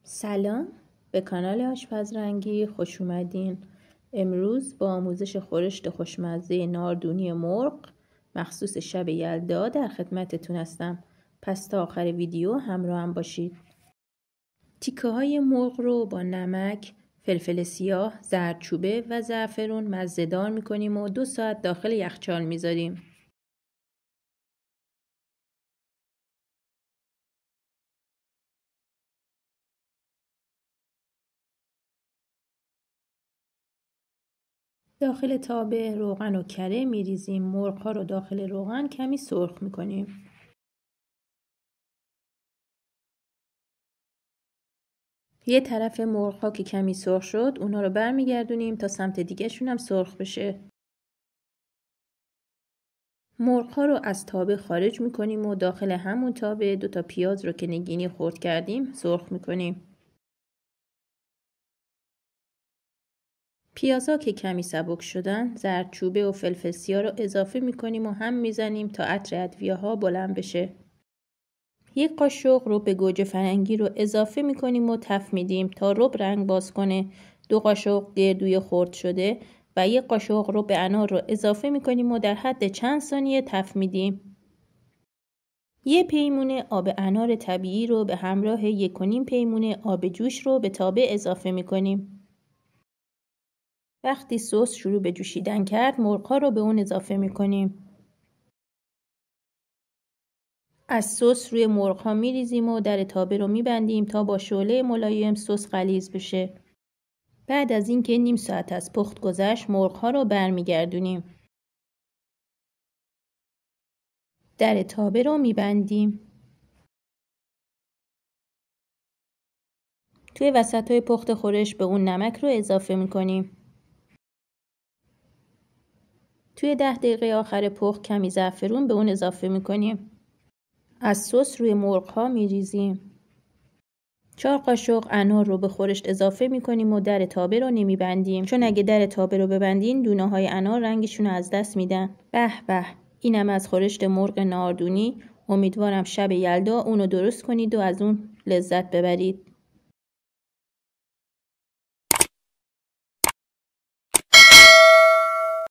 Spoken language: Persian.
سلام به کانال آشپزرنگی خوش اومدین. امروز با آموزش خورشت خوشمزه ناردونی مرغ مخصوص شب یلدا در خدمتتون هستم. پس تا آخر ویدیو همراه هم باشید. تیکه های مرغ رو با نمک، فلفل سیاه، زردچوبه و زعفرون مزه‌دار میکنیم و 2 ساعت داخل یخچال میذاریم. داخل تابه روغن و کره میریزیم. مرغ ها رو داخل روغن کمی سرخ میکنیم. یه طرف مرغ ها که کمی سرخ شد اونا رو برمیگردونیم تا سمت دیگه شون هم سرخ بشه. مرغ ها رو از تابه خارج میکنیم و داخل همون تابه 2 تا پیاز رو که نگینی خرد کردیم سرخ میکنیم. پیازها که کمی سبک شدن زردچوبه و فلفل سیاه رو اضافه میکنیم و هم میزنیم تا عطر ادویه ها بلند بشه. 1 قاشق رب گوجه فرنگی رو اضافه میکنیم و تف میدیم تا رب رنگ باز کنه. 2 قاشق گردوی خرد شده و 1 قاشق رب انار رو اضافه میکنیم و در حد چند ثانیه تف میدیم. 1 پیمونه آب انار طبیعی رو به همراه 1.5 پیمونه آب جوش رو به تابه اضافه میکنیم. وقتی سس شروع به جوشیدن کرد مرغ‌ها رو به اون اضافه میکنیم. از سس روی مرغ‌ها میریزیم و در تابه رو میبندیم تا با شعله ملایم سس غلیظ بشه. بعد از اینکه نیم ساعت از پخت گذشت مرغ‌ها رو برمیگردونیم. در تابه رو میبندیم. توی وسط‌های پخت خورش به اون نمک رو اضافه میکنیم. توی 10 دقیقه آخر پخت کمی زعفرون به اون اضافه میکنیم. از سس روی مرغ‌ها میریزیم. 4 قاشق انار رو به خورشت اضافه میکنیم و در تابه رو نمیبندیم، چون اگه در تابه رو ببندین دونه های انار رنگشون رو از دست میدن. به به، اینم از خورشت مرغ ناردونی. امیدوارم شب یلدا اونو درست کنید و از اون لذت ببرید.